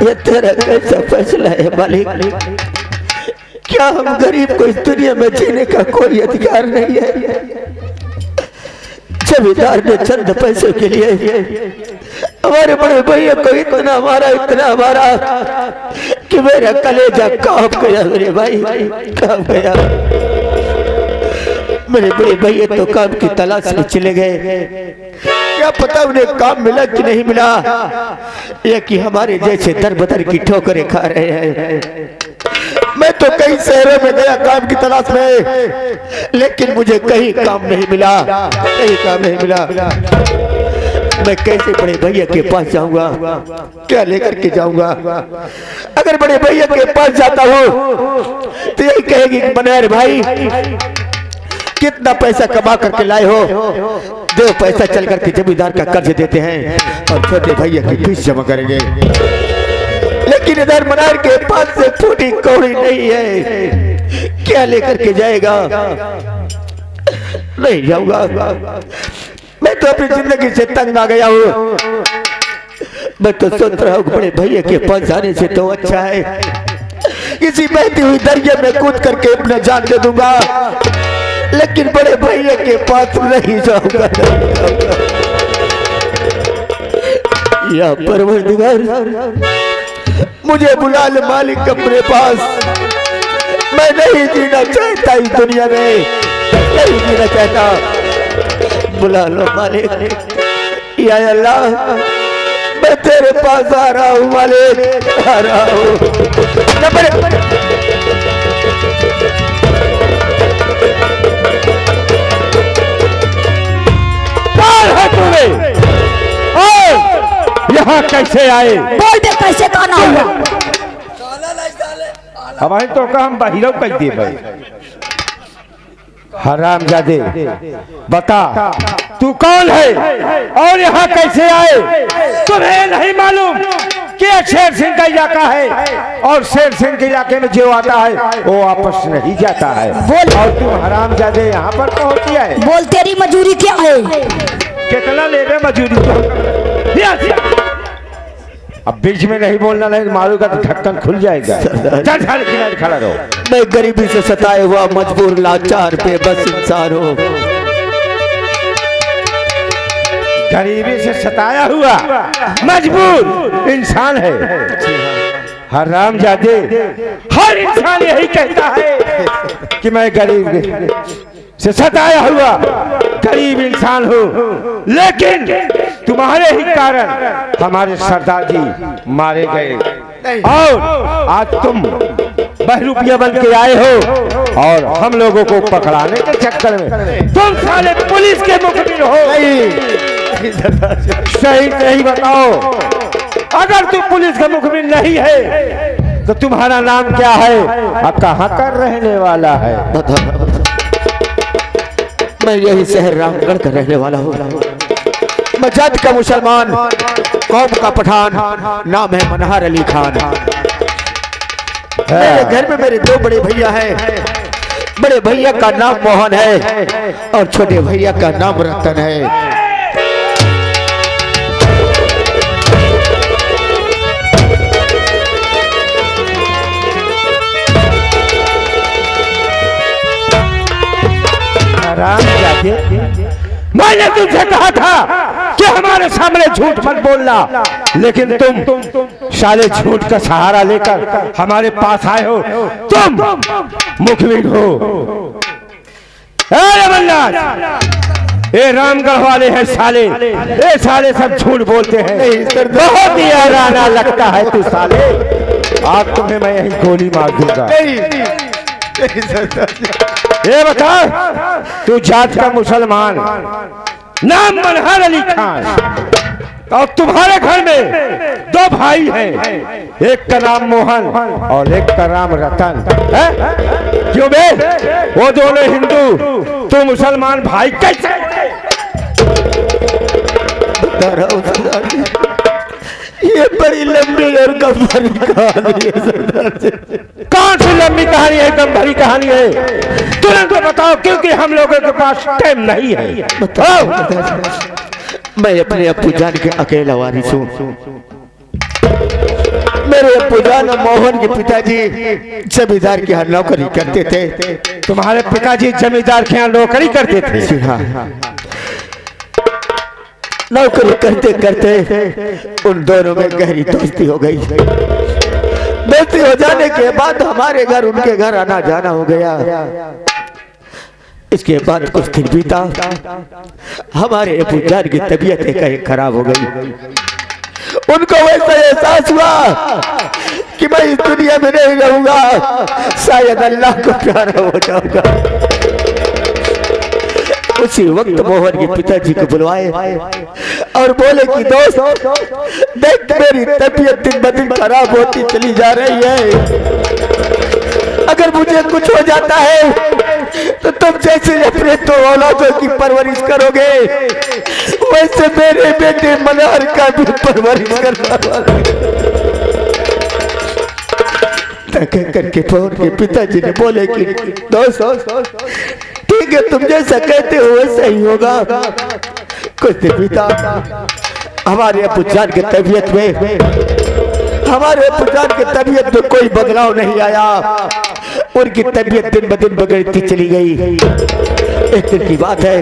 ये तेरा कैसा फैसला है मालिक? क्या हम गरीब को इस दुनिया में जीने का कोई अधिकार नहीं है? जमींदार ने चंद पैसों के लिए हमारे बड़े भैया को इतना मारा कि मेरा कलेजा कांप गया। मेरे भाई कांप गया। मेरे बड़े भैया तो काम की तलाश में चले गए। क्या पता उन्हें काम मिला कि नहीं मिला, या कि हमारे जैसे दर बदर की ठोकरें खा रहे हैं। मैं तो कई शहरों में गया काम की तलाश में, लेकिन मुझे कहीं काम नहीं मिला, कहीं काम नहीं मिला। मैं कैसे बड़े भैया के पास जाऊंगा? क्या लेकर के जाऊंगा? अगर बड़े भैया के पास जाता हूँ तो यही कहेगी कि मनहर भाई कितना पैसा कमा करके लाए हो, दो पैसा चल करके जमींदार का कर्ज देते हैं और छोटे भैया की फीस जमा करेंगे। लेकिन इधर मनहर के पास से फूटी कौड़ी नहीं है, क्या लेकर के जाएगा? नहीं जाऊंगा। मैं तो अपनी जिंदगी से तंग आ गया हूँ। मैं तो सोच रहा हूँ बड़े भैया के पास जाने से तो अच्छा है किसी बहती हुई दरिया में कूद करके अपना जान दे दूंगा, लेकिन बड़े भैया के पास नहीं जाऊंगा। या परवरदिगार मुझे बुला ले मालिक अपने पास। मैं नहीं जीना चाहता इस दुनिया में, नहीं जीना चाहता। बुला लो मालिक। या अल्लाह मैं तेरे पास आ रहा हूँ मालिक, आ रहा हूँ। यहाँ कैसे आए? बोल दे कैसे काना हुआ? हमारे तो का हम बहिरव कह दिए भाई। हरामजादे बता तू कौन है और यहाँ कैसे आए? तुम्हें नहीं मालूम कि शेर सिंह का इलाका है और शेर सिंह के इलाके में जो आता है वो वापस नहीं जाता है। बोल। और तू हरामजादे यहाँ पर पहुँची है। बोल तेरी मजूरी क्या है? कितना ले रहे मजूरी? अब बीच में नहीं बोलना, नहीं मारूंगा तो ढक्कन खुल जाएगा। चल किनारे खड़ा रहो। मैं गरीबी से सताए हुआ मजबूर लाचार बेबस इंसान हूँ। गरीबी से सताया हुआ मजबूर इंसान है। हरामजादे हर इंसान यही कहता है कि मैं गरीब से सताया हुआ गरीब इंसान हूँ, लेकिन तुम्हारे ही कारण हमारे सरदार जी मारे गए और आज तुम बहरूपिया बन के आए हो और हम लोगों को पकड़ाने के चक्कर में तुम साले पुलिस के मुखबिर हो। सही नहीं बताओ, अगर तुम पुलिस का मुखबिर नहीं है तो तुम्हारा नाम क्या है, अब कहाँ कर रहने वाला है? मैं यही शहर रामगढ़ का रहने वाला हूँ। मैं जात का मुसलमान, कौम का पठान, नाम है मनहर अली खान। मेरे घर में मेरे दो बड़े भैया हैं। बड़े भैया का नाम मोहन है और छोटे भैया का नाम रतन है। मैंने तुमसे कहा था कि हमारे सामने झूठ मत बोलना, लेकिन तुम साले झूठ का सहारा लेकर हमारे पास आए हो। तुम मुखबिर हो। ये रामगढ़ वाले हैं साले, ये साले सब झूठ बोलते हैं। बहुत ही हैराना लगता है तू साले। आज तुम्हें मैं यही गोली मार दूंगा। ये बता, तू जात का मुसलमान, नाम मनहर अली खान, और तुम्हारे घर में दो भाई हैं, एक का नाम मोहन और एक का नाम रतन है। क्यों बे? वो दोनों हिंदू, तू मुसलमान भाई कैसे? ये बड़ी लंबी और गंभीर कहानी है सरदार जी। कौन सी लंबी कहानी है, गंभीर कहानी है? तुरंत बताओ, क्योंकि हम लोगों के पास टाइम नहीं है। मैं अपने अब्बू जान के अकेला वारिस हूँ। मेरे पुजान मोहन के पिताजी जमींदार के यहाँ नौकरी करते थे। तुम्हारे पिताजी जमींदार के यहाँ नौकरी करते थे? जी हाँ, नौकरी करते करते उन दोनों में गहरी दोस्ती हो गई। दोस्ती हो जाने के बाद हमारे घर उनके घर आना जाना हो गया। इसके बाद कुछ दिन बीता, हमारे अबू जान की तबीयत एक खराब हो गई। उनको वैसा एहसास हुआ कि मैं इस दुनिया में नहीं रहूंगा, शायद अल्लाह को प्यारा हो जाऊंगा। उसी वक्त मोहन के पिताजी को बुलवाए और बोले कि दोस्त देख, मेरी तबीयत दिन ब दिन खराब होती चली जा रही है। अगर मुझे कुछ हो जाता है तो तुम जैसे अपने दो औलादों की परवरिश करोगे, वैसे मेरे बेटे मल्हार का भी परवरिश करना। करके मोहन के पिताजी ने बोले कि दोस्त ठीक है, तुम जैसा कहते हो वैसा ही होगा। कुछ दिन बीता, हमारे अबू जान की तबीयत में कोई बदलाव नहीं आया। उनकी तबीयत दिन ब दिन बिगड़ती चली गई। एक दिन की बात है,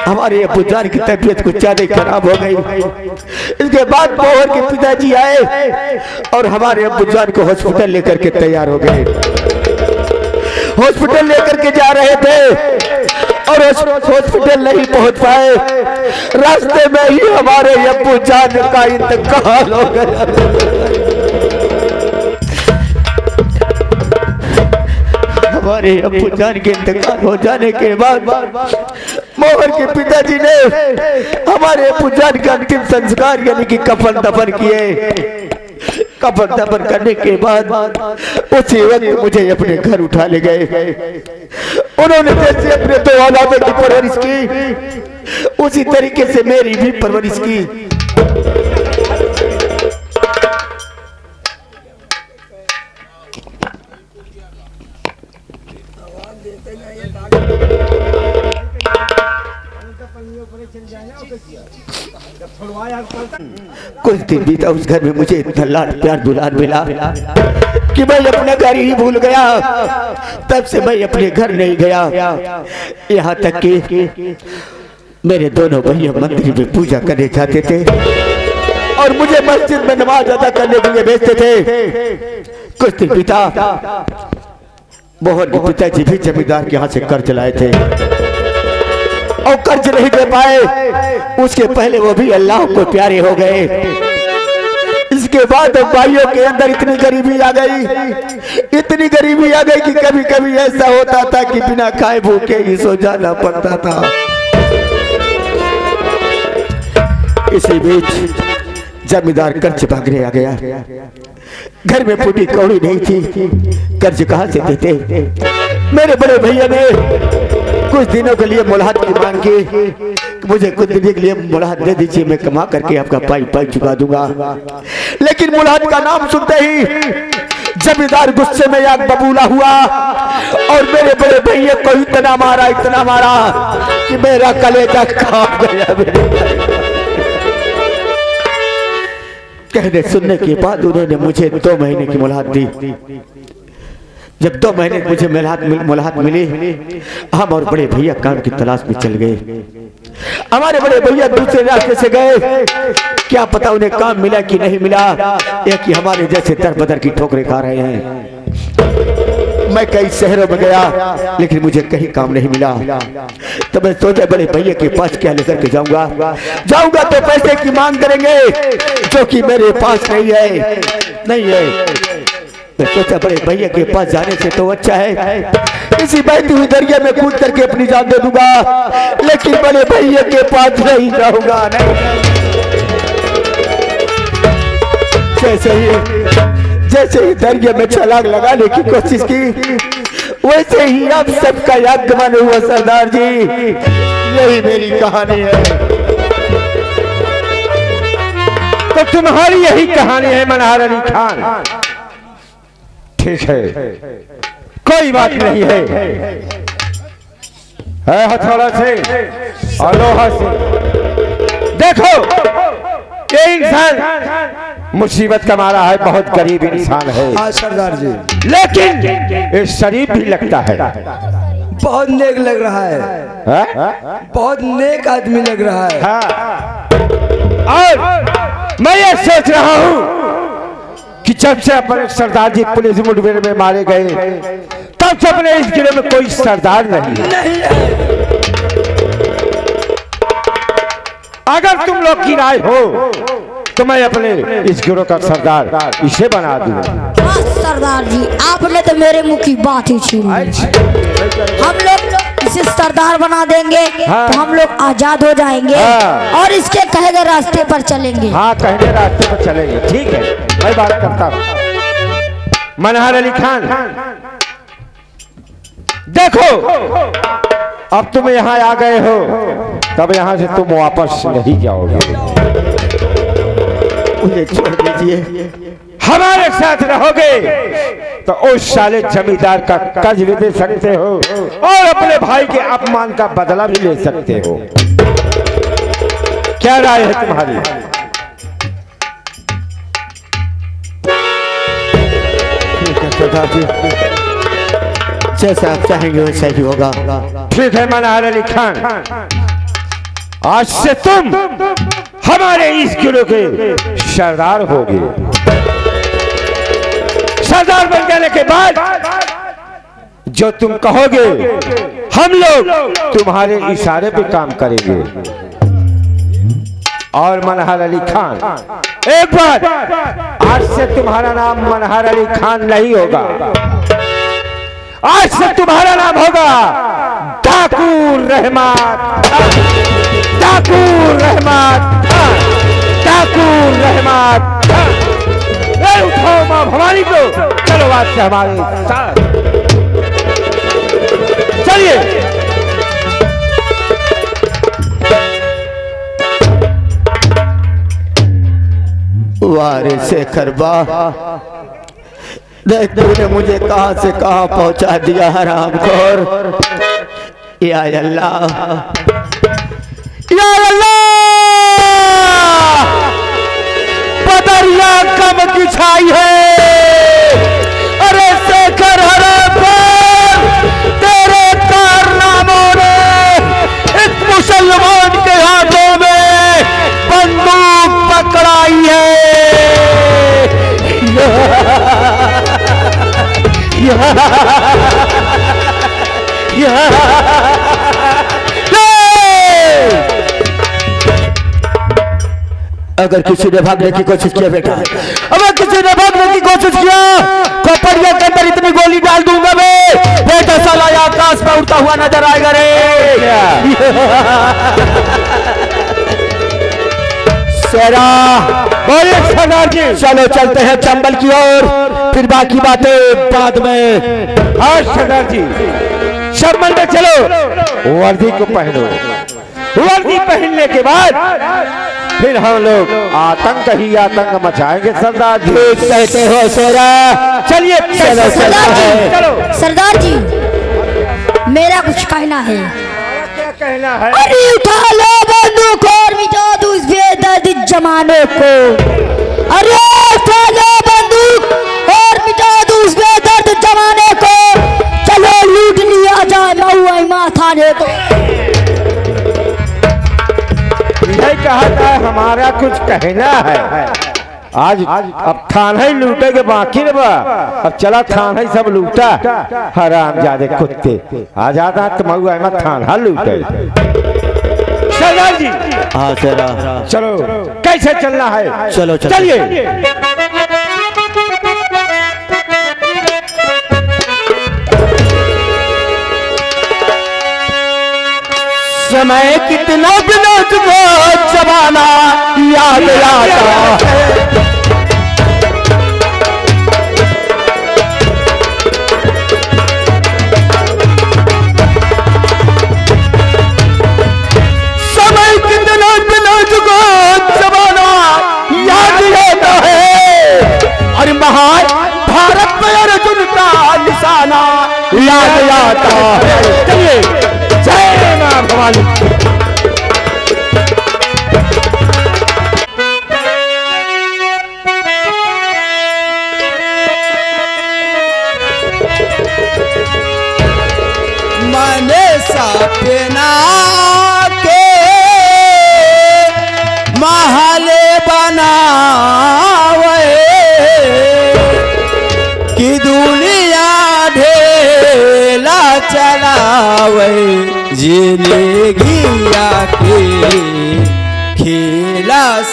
हमारे अबू जान की तबीयत कुछ ज्यादा खराब हो गई। इसके बाद मोहन के पिताजी आए और हमारे अबू जान को हॉस्पिटल लेकर के तैयार हो गए। हॉस्पिटल लेकर के जा रहे थे और हॉस्पिटल नहीं पहुंच पाए। रास्ते में ही हमारे अबू जान का इंतकाल हो गया। हमारे अबू जान के इंतकाल हो जाने के बाद मोहन के पिताजी ने हमारे अबू जान का अंतिम संस्कार यानी कि कफन दफन किए। कफन दफन करने के बाद उसी वक्त मुझे अपने घर उठा ले गए। उन्होंने जैसे अपने दो औलादों की परवरिश की, उसी तरीके से मेरी भी परवरिश की। कुछ दिन बीता, उस घर में मुझे इतना लाड प्यार दुलार मिला कि मैं अपना घर ही भूल गया। तब से मैं अपने घर नहीं गया। यहाँ तक कि मेरे दोनों भैया मंदिर में पूजा करने जाते थे और मुझे मस्जिद में नमाज अदा करने के लिए भेजते थे। कुछ दिन बीता, मोहन के पिताजी भी जमींदार के यहाँ से कर्ज लाए थे और कर्ज नहीं दे पाए। उसके पहले वो भी अल्लाह को प्यारे हो गए। इसके बाद भाइयों के अंदर इतनी गरीबी आ गई कि कभी कभी ऐसा होता था कि बिना खाए भूखे ही सो जाना पड़ता था। इसी बीच जमींदार कर्ज मांगने आ गया। घर में पूरी कौड़ी नहीं थी, कर्ज कहाँ से देते। मेरे बड़े भैया ने कुछ दिनों के लिए मुलाहत की मांग की, मुझे कुछ दिन के लिए मुलाहत दे दीजिए, मैं कमा करके आपका पाई चुका दूंगा। लेकिन मुलाहत का नाम सुनते ही जमींदार गुस्से में आग बबूला हुआ और मेरे बड़े भैया को इतना मारा कि मेरा कलेजा कांप गया। कहने सुनने के बाद उन्होंने मुझे 2 महीने की मुलाहत दी। जब 2 महीने मुझे मुलाहत मिली, हम और बड़े भैया काम की तलाश में चल गए। हमारे बड़े भैया दूसरे रास्ते से गए, क्या पता उन्हें काम मिला कि नहीं मिला, या कि हमारे जैसे दर बदर की ठोकरें खा रहे हैं। मैं कई शहरों में गया लेकिन मुझे कहीं काम नहीं मिला। तो मैं सोचा बड़े भैया के पास क्या लेकर के जाऊंगा तो पैसे की मांग करेंगे जो कि मेरे पास नहीं है। मैं सोचा बड़े भैया के पास जाने से तो अच्छा है इसी बहती हुई दरिया में कूद करके अपनी जान दे दूंगा, लेकिन बड़े भैया के पास नहीं जाऊंगा। जैसे ही दरिया में छलांग लगाने की कोशिश की, वैसे ही आप सबका आगमन हुआ सरदार जी। यही मेरी कहानी है। तो तुम्हारी यही कहानी है मल्हार अली खान। ठीक है, कोई बात नहीं है। हथौड़ा से और लोहा से देखो ये इंसान मुसीबत का मारा है, बहुत गरीब इंसान है। हाँ सरदार जी, लेकिन ये शरीफ भी लगता है। बहुत नेक लग रहा है, हाँ? बहुत नेक आदमी लग रहा है। हाँ। और मैं ये सोच रहा हूँ कि जब से अपने सरदार जी पुलिस मुठभेड़ में मारे गए, तब से अपने इस जिले में कोई सरदार नहीं है। अगर तुम लोग की राय हो तो मैं अपने इस गिरोह का सरदार इसे बना दूं। बस सरदार जी, आपने तो मेरे मुंह की बात ही छीन ली। हम लोग इसे सरदार बना देंगे तो हम लोग आजाद हो जाएंगे और इसके कहे गए रास्ते पर चलेंगे। हाँ, कहने रास्ते पर चलेंगे। ठीक है, मैं बात करता हूँ। मनहर अली खान, देखो अब तुम यहाँ आ गए हो, तब यहाँ से तुम वापस नहीं जाओगे। मुझे छोड़ दीजिए। हमारे साथ रहोगे तो उस साले जमींदार का कर्ज भी दे सकते हो और अपने भाई के अपमान का बदला भी ले सकते हो। क्या राय है तुम्हारी? ठीक है सरदार जी, जैसा आप चाहेंगे वैसा ही होगा। ठीक है मनहर अली खान, आज से तुम हमारे इस गिरोह के सरदार होगे। सरदार बन जाने के बाद जो तुम कहोगे हम लोग तुम्हारे इशारे पे काम करेंगे। और मनहर अली खान, एक बार आज से तुम्हारा नाम मनहर अली खान नहीं होगा, आज से तुम्हारा नाम होगा ठाकुर रहमत, ठाकुर रहमत, ठाकुर रहमत। उठाओ मां भवानी को, चलो आज से हमारे साथ चलिए। वारे से खरबा, देख तूने मुझे कहां से कहां पहुंचा दिया हरामखोर। या अल्लाह, या अल्लाह, बदरिया कम की छाई है। अरे शेखर हरामखोर, तेरे कारनामों ने इस मुसलमान के हाथों में बंदूक पकड़ाई है। अगर किसी ने भागने की कोशिश किया बेटा, अगर किसी ने भागने की कोशिश किया तो पड़िया के अंदर इतनी गोली डाल दूंगा मैं, बेटा साला आकाश में उड़ता हुआ नजर आएगा रे। शेरा, सरदार जी, चलो चलते हैं चंबल की ओर, फिर बाकी बातें बाद में। हाँ सरदार जी, चंबल में चलो, वर्दी को पहनो। वर्दी पहनने के बाद फिर हम लोग आतंक ही आतंक मचाएंगे सरदार जी। कहते हो शेरा, चलिए चलो सरदार जी, चलो। सरदार जी, मेरा कुछ कहना है। क्या कहना है? अरे उठा लो बंदूक और मिटा दो इस बेदर्द जमाने को। अरे उठा लो बंदूक और मिटा दो इस बेदर्द जमाने को। चलो लूट लिया जाए महुआ थाने को। यही कहा था हमारा कुछ कहना है। आज अब थाना ही लूटे के बाकी न बा, अब चला थाना ही सब लूटा। हराम जादे कुत्ते आ जाता तो मऊ अहमद थाना लूटे। सरदार जी, हाँ शेरा, चलो कैसे चलना है? चलो चलिए। समय कितना विनोद को जमाना याद आता। समय कितना विनोद को जमाना याद आता है। और महान भारत में अर्जुन का निशाना याद आता है। चलिए, जय मां भवानी।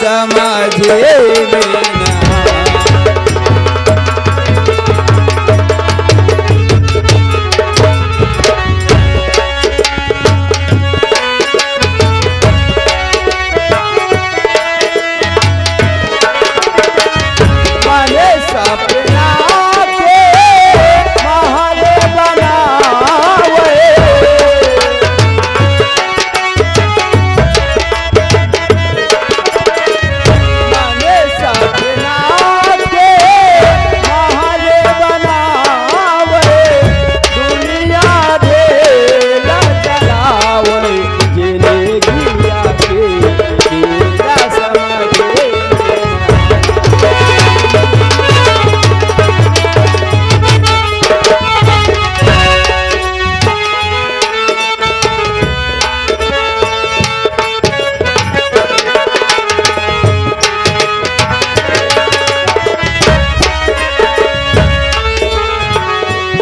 समझे बिना। माने सपना के महल बनावे, माने सपना के महल बनावे, दुनिया भेल चलावे, जिंदगिया के हीरा समझे।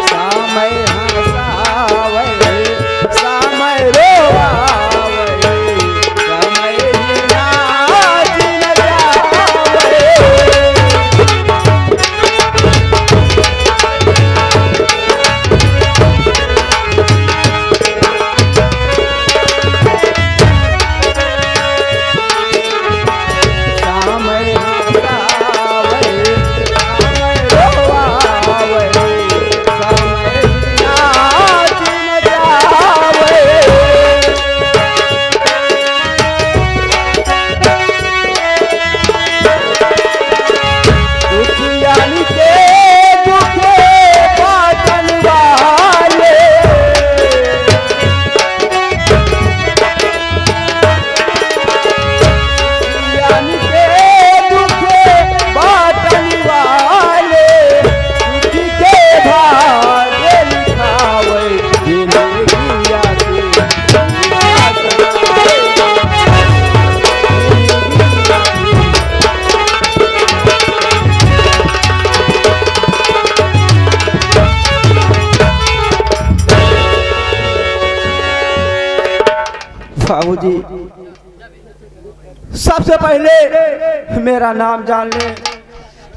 समय हंसावे, समय रोवावे, समय ही नाच नचावे। समय हंसावे, समय रोवावे, समय ही नाच नचावे। दुखियान के दुखे बाटन वाले, दुखियान के दुखे बाटन वाले, दुखी के भाग्य लिखावे, जिंदगिया के हीरा समझे। बाबूजी, सबसे पहले मेरा नाम जान ले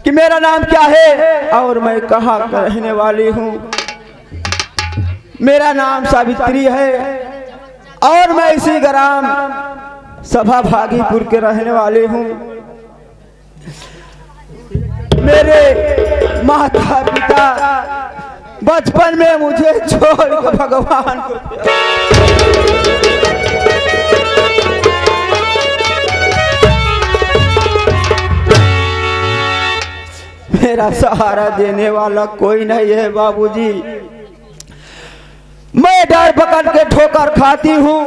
कि मेरा नाम क्या है और मैं कहाँ का रहने वाली हूँ। मेरा नाम सावित्री है और मैं इसी ग्राम सभा भागीपुर के रहने वाली हूँ। मेरे माता पिता बचपन में मुझे छोड़ कर भगवान को मेरा सहारा देने वाला कोई नहीं है बाबूजी। मैं डर पकड़ के ठोकर खाती हूँ।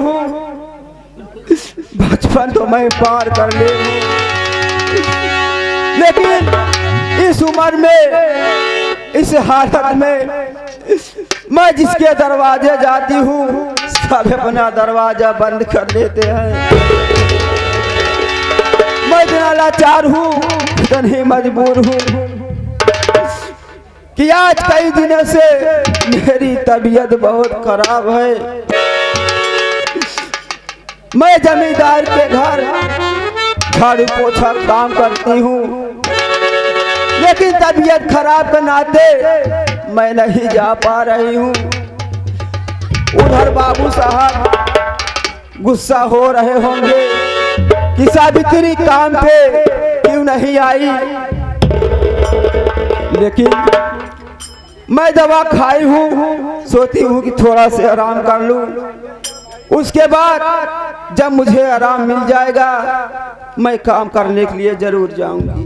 बचपन तो मैं पार कर ले, लेकिन इस उम्र में, इस हालत में मैं जिसके दरवाजे जाती हूँ सब अपना दरवाजा बंद कर लेते हैं। मैं इतना लाचार हूँ, इतनी मजबूर हूँ कि आज कई दिनों से मेरी तबीयत बहुत खराब है। मैं जमींदार के घर झाड़ू पोछा काम करती हूँ, लेकिन तबीयत खराब के नाते मैं नहीं जा पा रही हूँ। उधर बाबू साहब गुस्सा हो रहे होंगे कि सावित्री काम पे क्यों नहीं आई, लेकिन मैं दवा खाई हूँ, सोती हूँ कि थोड़ा से आराम कर लूँ। उसके बाद जब मुझे आराम मिल जाएगा मैं काम करने के लिए जरूर जाऊंगी।